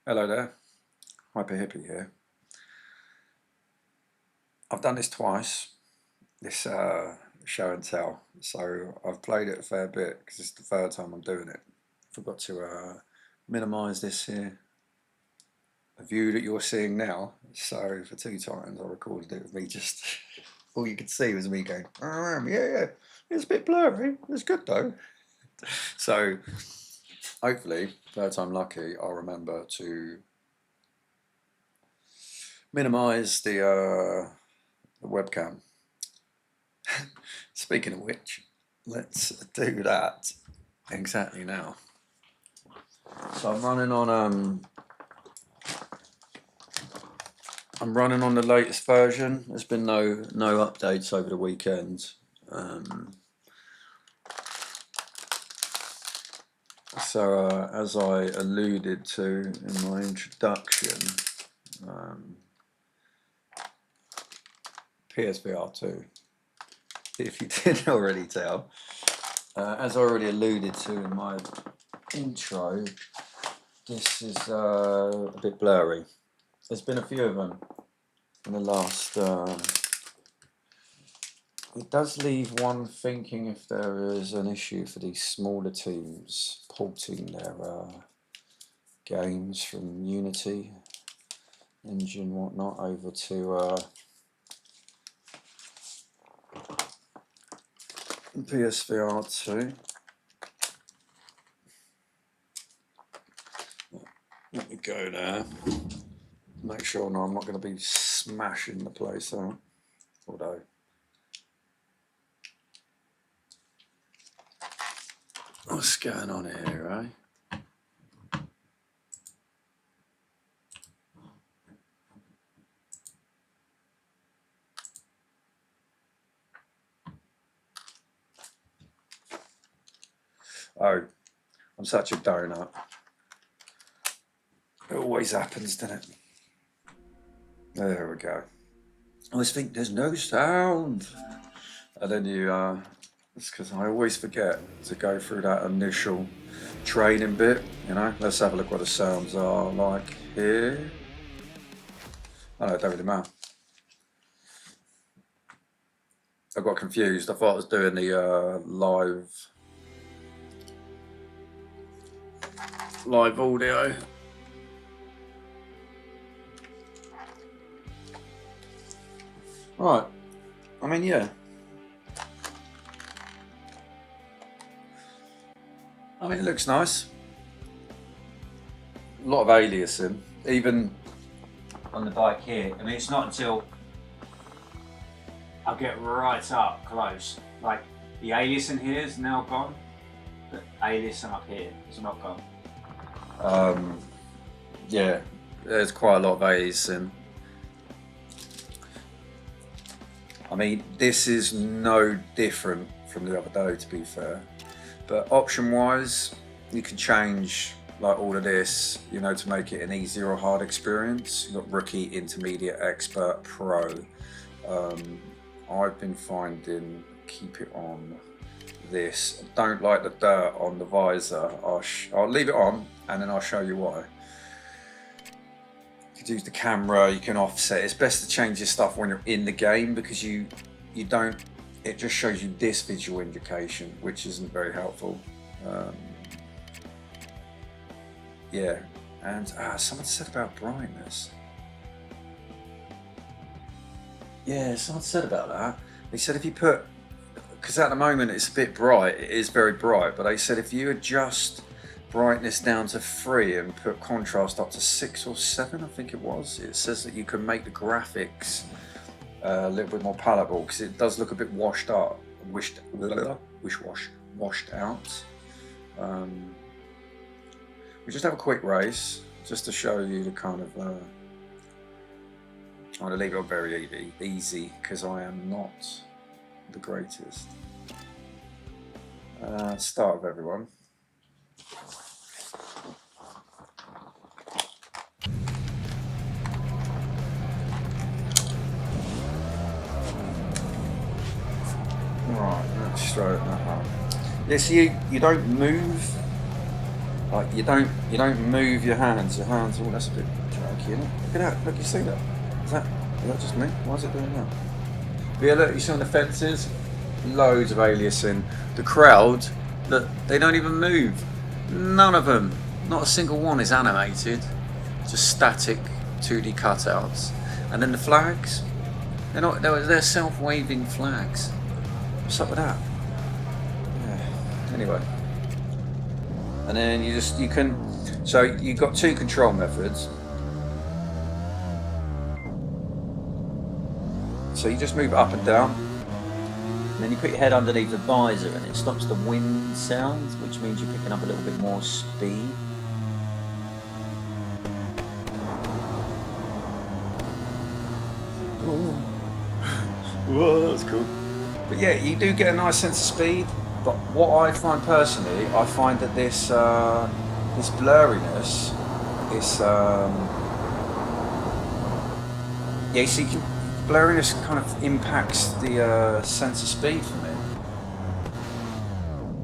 Hello there, Hippy here. I've done this twice, this show and tell, so I've played it a fair bit because it's the third time I'm doing it. Forgot to minimise this here, the view that you're seeing now, so for 2 times I recorded it with me just, all you could see was me going, yeah, it's a bit blurry, it's good though. So hopefully, third time lucky, I'll remember to minimise the webcam. Speaking of which, let's do that exactly now. So I'm running on the latest version. There's been no updates over the weekend. So as I alluded to in my introduction, PS VR2, if you didn't already tell, as I already alluded to in my intro, this is a bit blurry. There's been a few of them in the last, it does leave one thinking if there is an issue for these smaller teams porting their games from Unity engine whatnot over to PSVR2. Let me go there. Make sure I'm not going to be smashing the place out. Although, what's going on here, eh? Oh, I'm such a donut. It always happens, doesn't it? There we go. I always think there's no sound. And then you, it's because I always forget to go through that initial training bit, you know. Let's have a look what the sounds are like here. Oh no, it don't really matter. I got confused. I thought I was doing the live audio. Right, I mean, yeah. I mean, it looks nice. A lot of aliasing, even on the bike here. I mean, it's not until I get right up close, like the aliasing here is now gone, but aliasing up here is not gone. Yeah, there's quite a lot of aliasing. I mean, this is no different from the other day, to be fair. But option-wise, you can change like all of this, you know, to make it an easy or hard experience. You've got rookie, intermediate, expert, pro. I've been finding keep it on this. I don't like the dirt on the visor. I'll leave it on and then I'll show you why. You can use the camera, you can offset. It's best to change your stuff when you're in the game because you don't, it just shows you this visual indication, which isn't very helpful. Yeah, and someone said about brightness. Yeah, someone said about that. They said if you put, because at the moment it's a bit bright, it is very bright, but they said if you adjust brightness down to 3 and put contrast up to 6 or 7, I think it was, it says that you can make the graphics a little bit more palatable because it does look a bit washed out. Washed out. We just have a quick race just to show you the kind of I'm going to leave it on very easy because I am not the greatest. Start with everyone. Right, let's straighten that up. Yeah, see, you don't move Like you don't move your hands. Your hands. Oh, that's a bit janky, isn't it? Look at that. Look, you see that? Is that just me? Why is it doing that? But yeah, look, you see on the fences, loads of aliasing. The crowd, look, they don't even move. None of them. Not a single one is animated. Just static 2D cutouts. And then the flags, they're self-waving flags. What's up with that? Yeah. Anyway. And then you can, so you've got two control methods. So you just move up and down. And then you put your head underneath the visor and it stops the wind sounds, which means you're picking up a little bit more speed. Whoa, that's cool. But yeah, you do get a nice sense of speed. But what I find personally, I find that this blurriness, yeah, you see, blurriness kind of impacts the sense of speed for me.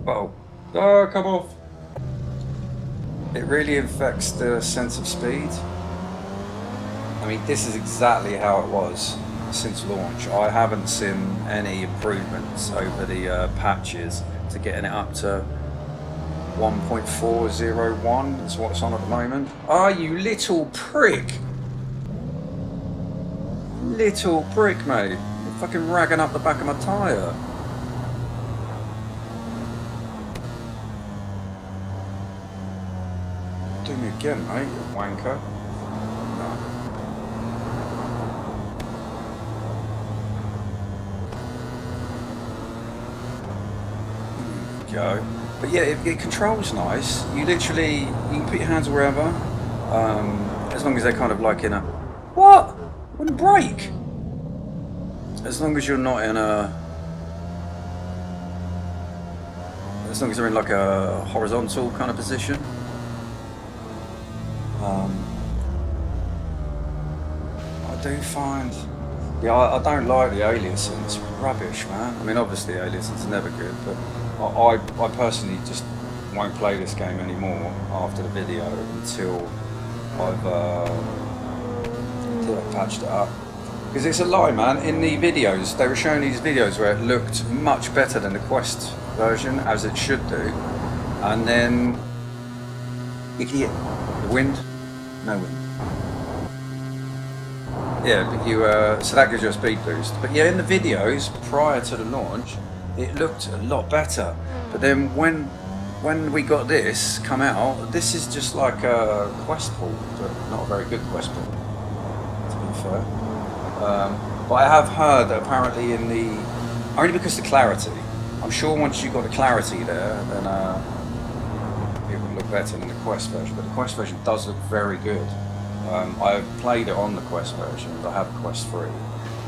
Whoa. Oh, come off. It really affects the sense of speed. I mean, this is exactly how it was since launch. I haven't seen any improvements over the patches to getting it up to 1.401 is what's on at the moment. Ah, you little prick! Little prick, mate. You're fucking ragging up the back of my tyre. Do me again, mate, you wanker. Go. But yeah, it controls nice. You can put your hands wherever, as long as they're kind of like in a what? Wouldn't break. As long as you're not in as long as they're in like a horizontal kind of position. I do find, yeah, I don't like the aliasing. It's rubbish, man. I mean, obviously aliasing's never good, but I personally just won't play this game anymore after the video until I've patched it up. Because it's a lie, man. In the videos, they were showing these videos where it looked much better than the Quest version, as it should do. And then you can hear the wind, no wind. Yeah, but so that gives you a speed boost. But yeah, in the videos prior to the launch, it looked a lot better. But then when we got this come out, this is just like a Quest port, but not a very good Quest port, to be fair. But I have heard that apparently only because of the clarity, I'm sure once you've got the clarity there, then it would look better than the Quest version. But the Quest version does look very good. I've played it on the Quest version. I have a Quest 3.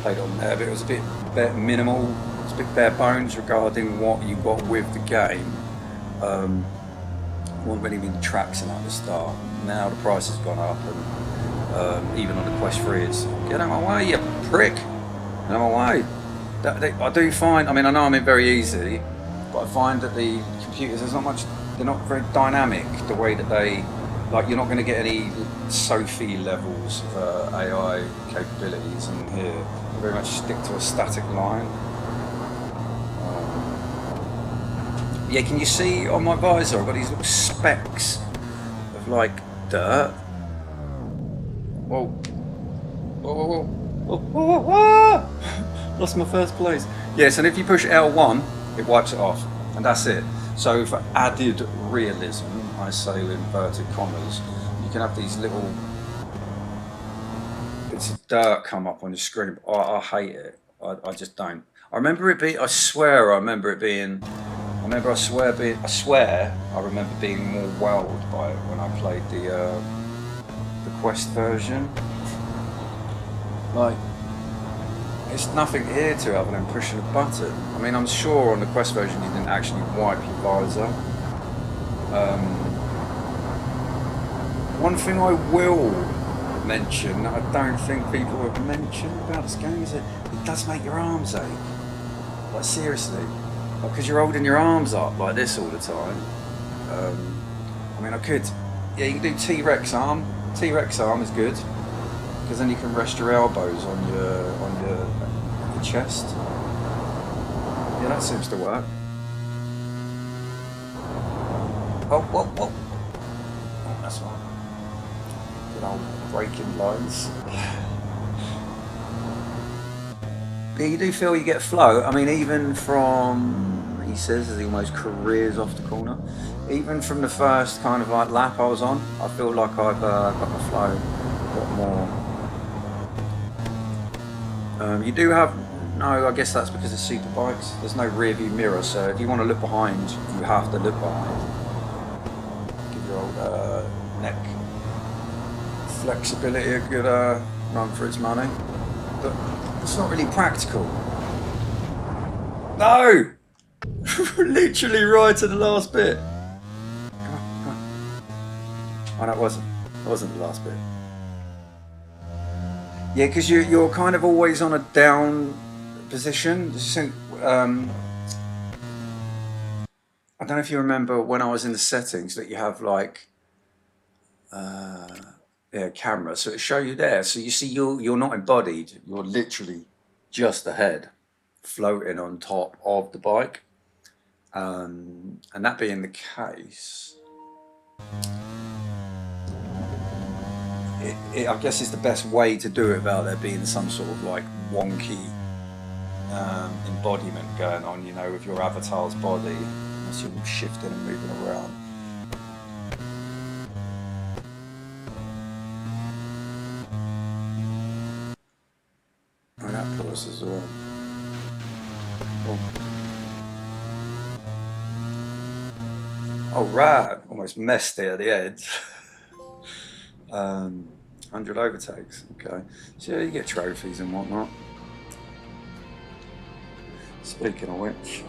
Played it on there, but it was a bit minimal. It's a bit bare bones regarding what you got with the game. Wasn't really been traction at the start. Now the price has gone up, and even on the Quest 3, it's get out of my way, you prick! Get out of my way. I do find. I mean, I know I'm in very easy, but I find that the computers, they're not very dynamic. The way that they, like, you're not going to get any Sophie levels of AI capabilities in here. You very much stick to a static line. Yeah, can you see on my visor, I've got these little specks of like dirt. Whoa. Whoa, whoa, whoa. Whoa, whoa, whoa, whoa. Lost my first place. Yes, and if you push L1, it wipes it off, and that's it. So for added realism, I say with inverted commas, you can have these little bits of dirt come up on your screen. I hate it. I just don't. I remember it being, I swear I remember being more wowed by it when I played the Quest version. Like, it's nothing here to other than pushing a button. I mean, I'm sure on the Quest version you didn't actually wipe your visor. One thing I will mention that I don't think people have mentioned about this game is that it does make your arms ache. Like, seriously. Because you're holding your arms up like this all the time. I mean, I could. Yeah, you can do T-Rex arm. T-Rex arm is good because then you can rest your elbows on your chest. Yeah, that seems to work. Oh, whoa, whoa. Oh, that's fine. Good old braking lines. But you do feel you get flow. I mean, even from, he says as he almost careers off the corner, even from the first kind of like lap I was on, I feel like I've got the flow a lot more. You do have, no, I guess that's because it's super bikes. There's no rear view mirror, so if you want to look behind, you have to look behind. Give your old neck flexibility a good run for its money. But it's not really practical. No! Literally right to the last bit. Come on, come on. Oh, no, it wasn't. It wasn't the last bit. Yeah, because you're kind of always on a down position. I don't know if you remember when I was in the settings that you have like camera, so it'll show you there. So you see you're not embodied, you're literally just the head floating on top of the bike. And that being the case, I guess it's the best way to do it without there being some sort of like wonky embodiment going on, you know, with your avatar's body as you're shifting and moving around. Oh, that pause as well. Oh, right, almost messed it at the end. 100 overtakes, okay. So yeah, you get trophies and whatnot. Speaking of which,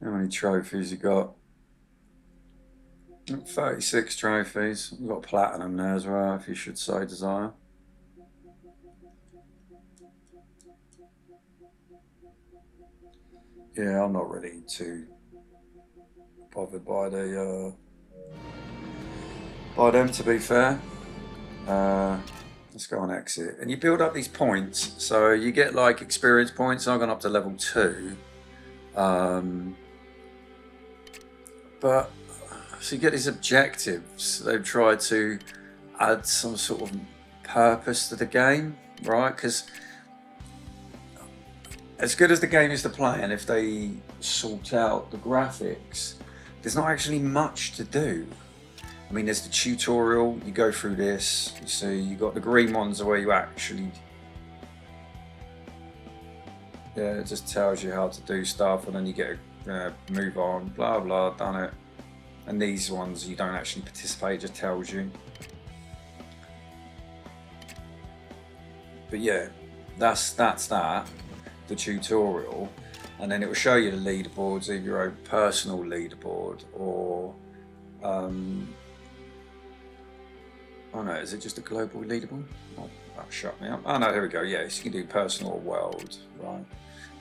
how many trophies you got? 36 trophies. We've got platinum there as well, if you should so desire. Yeah, I'm not really too bothered by them, to be fair. Let's go on exit, and you build up these points. So you get like experience points. I've gone up to level 2, but so you get these objectives. They've tried to add some sort of purpose to the game, right? Because as good as the game is to play, and if they sort out the graphics, there's not actually much to do. I mean, there's the tutorial, you go through this, you see, you got the green ones where you actually, yeah, it just tells you how to do stuff, and then you get a move on, blah, blah, done it. And these ones, you don't actually participate, it just tells you. But yeah, that's that. The tutorial, and then it will show you the leaderboards, either your own personal leaderboard or oh no, is it just a global leaderboard? Oh, that shut me up. Oh no, here we go. Yes, you can do personal or world, right?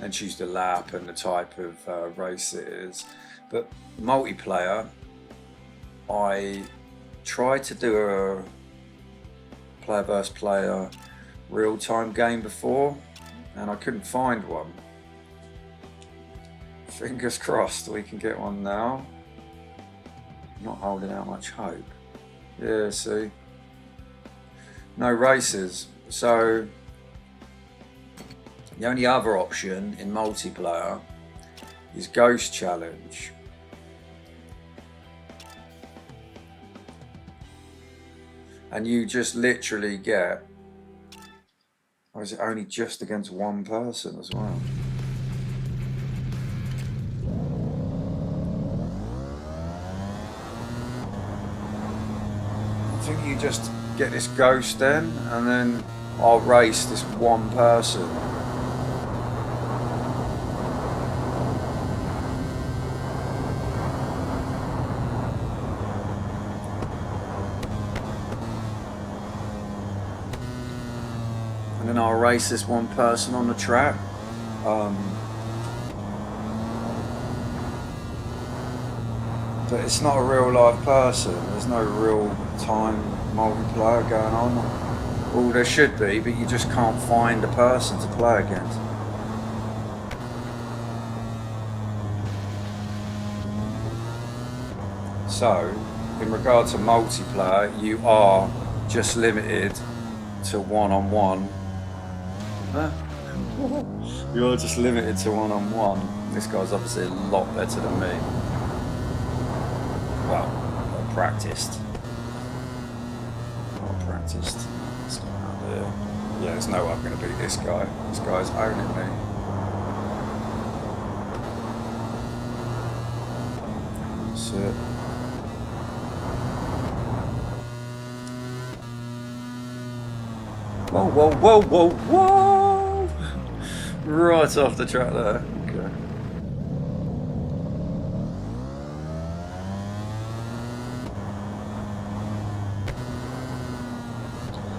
And choose the lap and the type of race it is. But multiplayer, I tried to do a player versus player real-time game before, and I couldn't find one. Fingers crossed we can get one now. Not holding out much hope. Yeah, see? No races. So the only other option in multiplayer is Ghost Challenge. And you just literally get, or is it only just against one person as well? I think you just get this ghost then, and then I'll race this one person. and then I'll race this one person on the track. But it's not a real live person. There's no real time multiplayer going on. Well, there should be, but you just can't find a person to play against. So, in regard to multiplayer, you are just limited to one-on-one. You are just limited to one-on-one. This guy's obviously a lot better than me. Well, not practiced. Not practiced. This guy out there. Yeah, there's no way I'm going to beat this guy. This guy's owning me. That's it. Whoa, whoa, whoa, whoa, whoa! Right off the track there. Okay.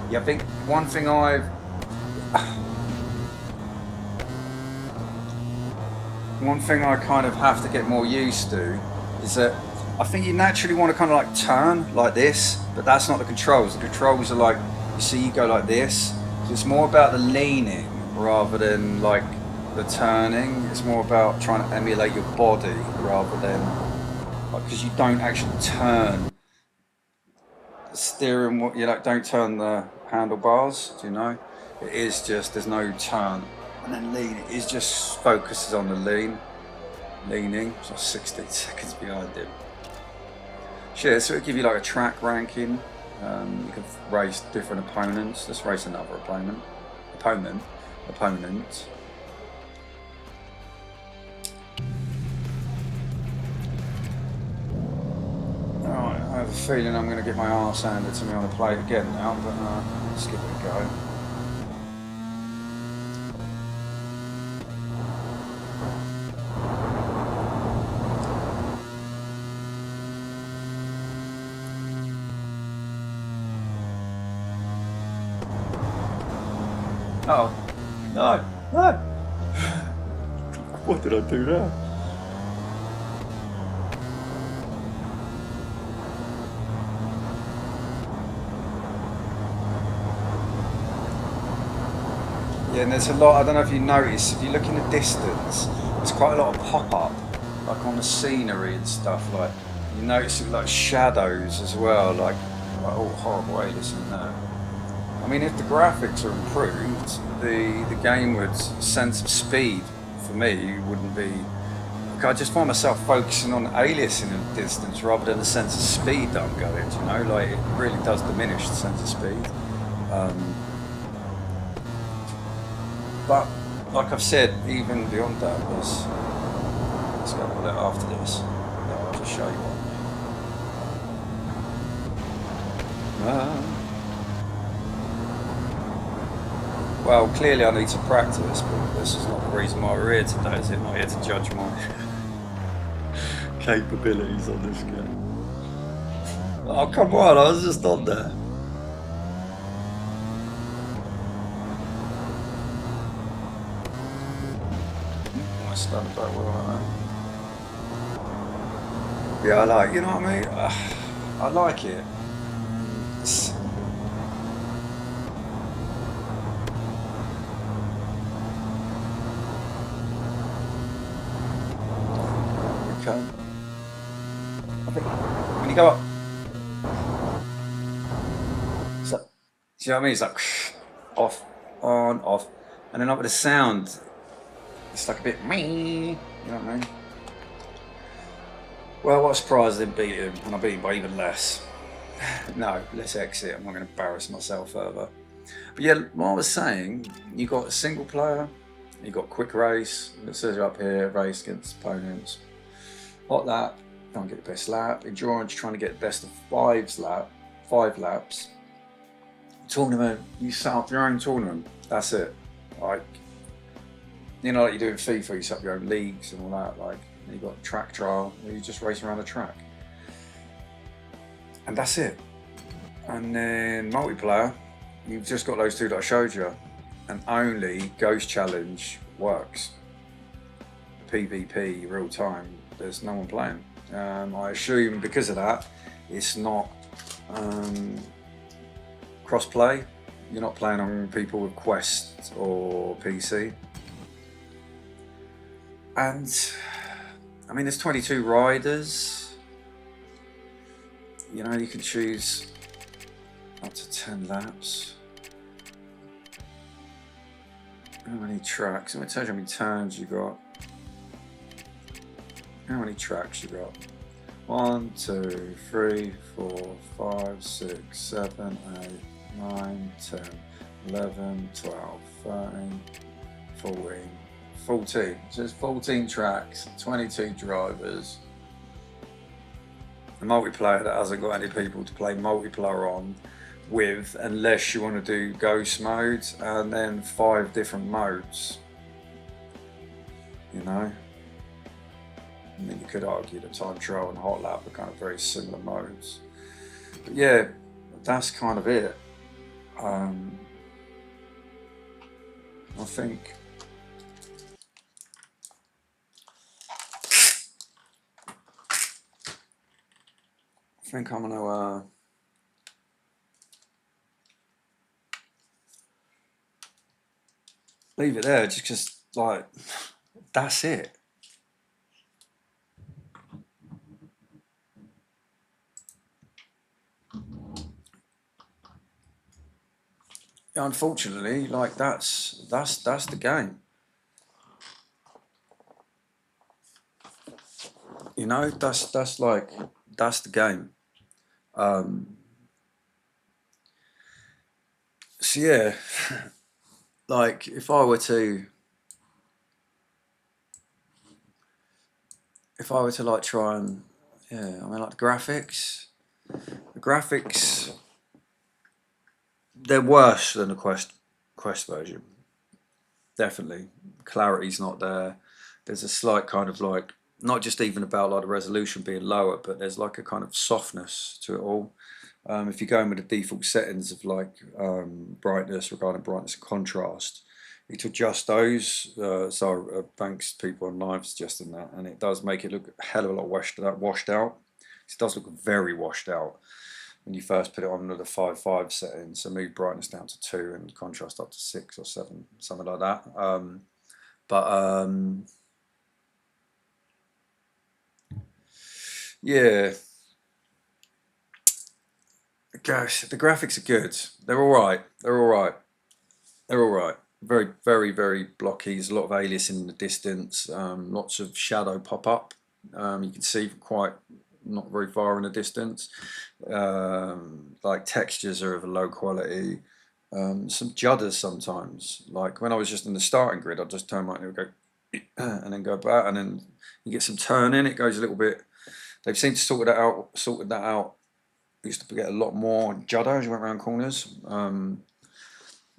Yeah, I think one thing I kind of have to get more used to is that I think you naturally want to kind of like turn like this, but that's not the controls. The controls are like, you see, you go like this. So it's more about the leaning rather than like the turning. It's more about trying to emulate your body rather than like, because you don't actually turn the steering. You like don't turn the handlebars. Do you know? It is just there's no turn and then lean. It is just focuses on the leaning. So 16 seconds behind him. Sure, so it'll give you like a track ranking. You can race different opponents. Let's race another opponent. Alright, I have a feeling I'm going to get my arse handed to me on a plate again now, but let's give it a go. Oh, no. What did I do now? Yeah, and there's a lot, I don't know if you notice, if you look in the distance, there's quite a lot of pop-up, like on the scenery and stuff, like, you notice it like shadows as well, like oh, horrible alias in there. I mean, if the graphics are improved, the game would sense of speed for me wouldn't be. I just find myself focusing on aliasing in the distance rather than the sense of speed that I'm going. You know, like it really does diminish the sense of speed. But like I've said, even beyond that, let's go a bit after this. I'll just show you what. Well, clearly I need to practice, but this is not the reason why we're here today, is it? Not here to judge my capabilities on this game. Oh, come on, I was just on there. I stand back where I am. Yeah, I like, you know what I mean? I like it. I think when you go up, so, do you know what I mean? It's like off, on, off, and then up with the sound, it's like a bit me. You know what I mean? Well, what a surprise I didn't beat him, and I beat him by even less. No, let's exit. I'm not going to embarrass myself further. But yeah, what I was saying, you got a single player, you got quick race. It says up here, race against opponents. Hot lap, trying to get the best lap. Endurance, trying to get the best of 5 laps. Tournament, you set up your own tournament. That's it. Like, you know, like you do in FIFA, you set up your own leagues and all that. Like, you got track trial, where you just race around the track, and that's it. And then multiplayer, you've just got those two that I showed you. and only Ghost Challenge works. PvP real time, there's no one playing. I assume because of that, it's not cross-play. You're not playing on people with Quest or PC. And I mean, there's 22 riders. You know, you can choose up to 10 laps. How many tracks? It tells you how many turns you got. How many tracks you got? 1, 2, 3, 4, 5, 6, 7, 8, 9, 10, 11, 12, 13, 14, 14. So there's 14 tracks, 22 drivers. A multiplayer that hasn't got any people to play multiplayer on with, unless you want to do ghost modes, and then 5 different modes. You know? I mean, you could argue that time trial and hot lap are kind of very similar modes. But yeah, that's kind of it. I think I'm gonna leave it there, just because, like, that's it. Unfortunately, like, that's the game. You know, that's the game. So yeah, like, if I were to like try and, yeah, I mean, like, the graphics, they're worse than the Quest version. Definitely, clarity's not there. There's a slight kind of, like, not just even about, like, the resolution being lower, but there's like a kind of softness to it all. If you go in with the default settings of, like, brightness, regarding brightness and contrast, you to adjust those. Thanks to people online for suggesting that, and it does make it look a hell of a lot washed out. It does look very washed out when you first put it on the 5.5 setting. So move brightness down to 2 and contrast up to 6 or 7, something like that. Yeah. Gosh, the graphics are good. They're all right. Very, very, very blocky. There's a lot of aliasing in the distance. Lots of shadow pop up. You can see quite not very far in the distance. Like, textures are of a low quality. Some judders sometimes. Like, when I was just in the starting grid, I'd just turn my and go and then go back, and then you get some turning. It goes a little bit. They've seemed to sort that out. Used to get a lot more judder as you went around corners.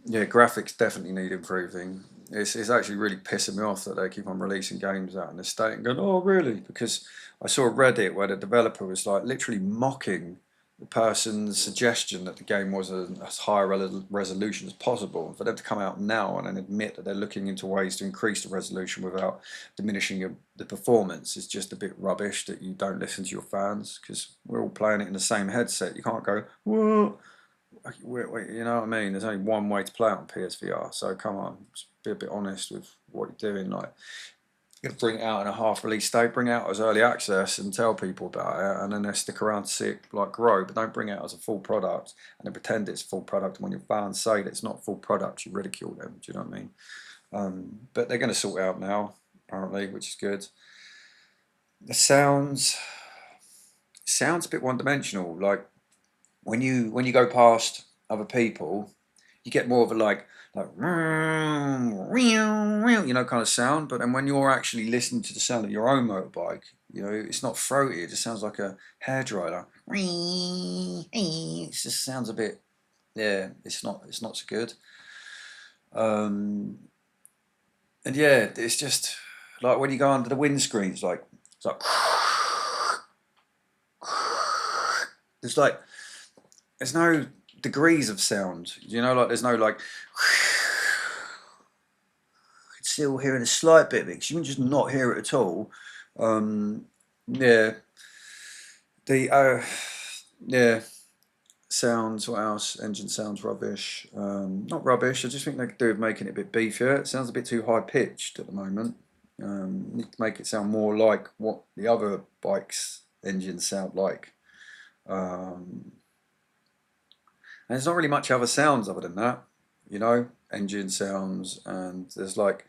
Yeah, graphics definitely need improving. It's actually really pissing me off that they keep on releasing games out in the state and going, oh really? Because I saw a Reddit where the developer was, like, literally mocking the person's suggestion that the game was as high resolution as possible. And for them to come out now and then admit that they're looking into ways to increase the resolution without diminishing the performance is just a bit rubbish. That you don't listen to your fans, because we're all playing it in the same headset. You can't go, whoa. Wait, you know what I mean? There's only one way to play it on PSVR, so come on, just be a bit honest with what you're doing. Like, you got to bring it out in a half-release state, bring it out as early access and tell people about it, and then they stick around to see it, like, grow. But don't bring it out as a full product and then pretend it's full product. And when your fans say that it's not full product, you ridicule them. Do you know what I mean? But they're going to sort it out now, apparently, which is good. The sounds a bit one-dimensional. Like, when you go past other people, you get more of a like you know, kind of sound. But then when you're actually listening to the sound of your own motorbike, you know, it's not throaty. It just sounds like a hairdryer. It just sounds a bit, yeah. It's not so good. And yeah, it's just like when you go under the windscreen, it's like there's like, there's no degrees of sound, you know, like, there's no like still hearing a slight bit of it, because you can just not hear it at all. Yeah. Yeah. Sounds, what else? Engine sounds rubbish. Not rubbish, I just think they could do with making it a bit beefier. It sounds a bit too high pitched at the moment. Need to make it sound more like what the other bikes' engines sound like. And there's not really much other sounds other than that, you know, engine sounds, and there's like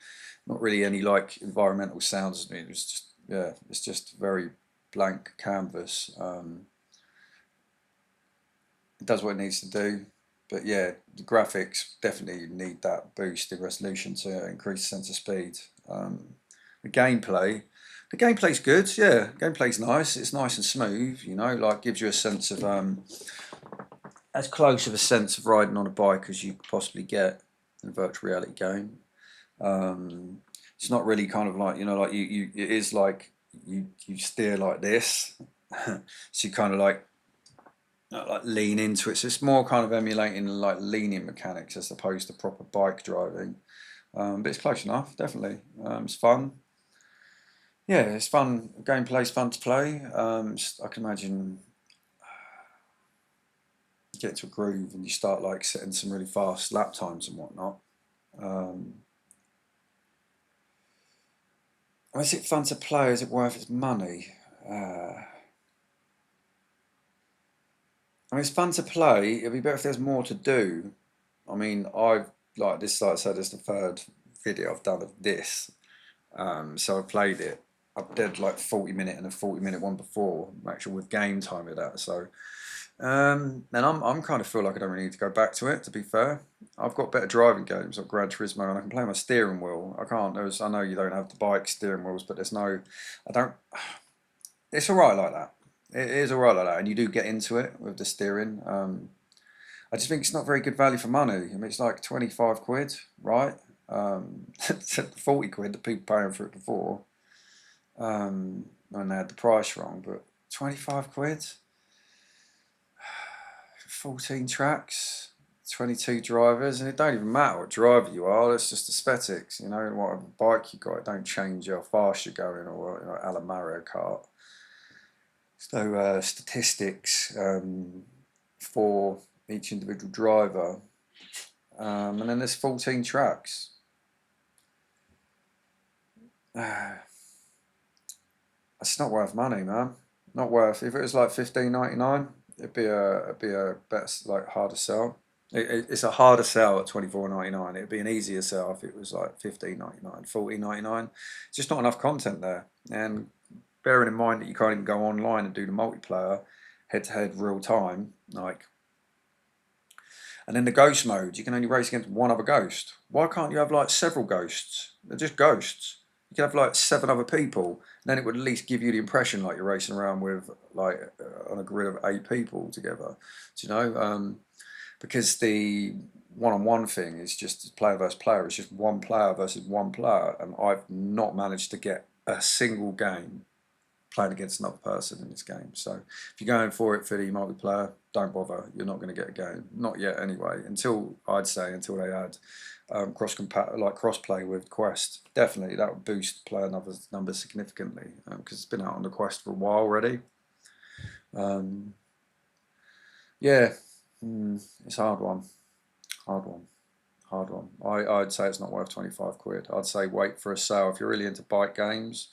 not really any like environmental sounds. It's just, yeah, it's just very blank canvas. It does what it needs to do, but yeah, the graphics definitely need that boost in resolution to increase the sense of speed. The gameplay's good, yeah, gameplay's nice, it's nice and smooth, you know, like gives you a sense of, as close of a sense of riding on a bike as you could possibly get in a virtual reality game. It's not really kind of like, you know, like it is like you steer like this, so you kind of like lean into it. So it's more kind of emulating like leaning mechanics as opposed to proper bike driving. But it's close enough, definitely. It's fun. Yeah, it's fun. Gameplay's fun to play. I can imagine you get into a groove and you start like setting some really fast lap times and whatnot. Is it fun to play? Is it worth its money? I mean, it's fun to play. It'd be better if there's more to do. I mean, I've like this, like I said, it's the third video I've done of this. So I played it. I did like 40-minute and a 40-minute one before, actually with game time with that. So, and I'm kind of feel like I don't really need to go back to it. To be fair, I've got better driving games like Gran Turismo, and I can play my steering wheel. I can't. I know you don't have the bike steering wheels, but there's no. I don't. It's all right like that. It is all right like that, and you do get into it with the steering. I just think it's not very good value for money. I mean, it's like 25 quid, right? 40 quid that people paying for it before. And they had the price wrong, but 25 quid, 14 tracks, 22 drivers, and it don't even matter what driver you are. It's just aesthetics, you know. Whatever bike you got, it don't change how fast you're going, or you know, a la Mario Kart. So statistics for each individual driver, and then there's 14 tracks. It's not worth money, man. Not worth. If it was like $15.99, it'd be a better, like, harder sell. It's a harder sell at $24.99. It'd be an easier sell if it was like $15.99, $14.99. It's just not enough content there. And bearing in mind that you can't even go online and do the multiplayer head-to-head real time, like. And then the ghost mode, you can only race against one other ghost. Why can't you have like several ghosts? They're just ghosts. You could have like 7 other people, and then it would at least give you the impression like you're racing around with like on a grid of 8 people together. Do you know? Because the one-on-one thing is just player versus player. It's just one player versus one player, and I've not managed to get a single game playing against another person in this game. So if you're going for it for the multiplayer, don't bother. You're not going to get a game. Not yet, anyway. Until they add cross-play with Quest. Definitely, that would boost player numbers significantly, because it's been out on the Quest for a while already. Yeah, it's a hard one. I'd say it's not worth 25 quid. I'd say wait for a sale. If you're really into bike games,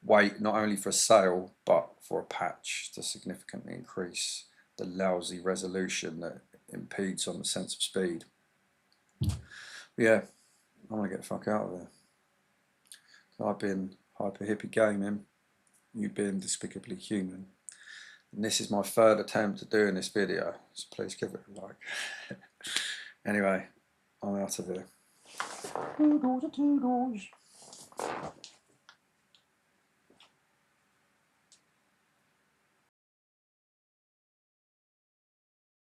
wait not only for a sale, but for a patch to significantly increase the lousy resolution that impedes on the sense of speed. But yeah, I want to get the fuck out of there. So I've been Hippy Gaming. You've been Despicably Human. And this is my third attempt at doing this video, so please give it a like. Anyway, I'm out of here. Toodles.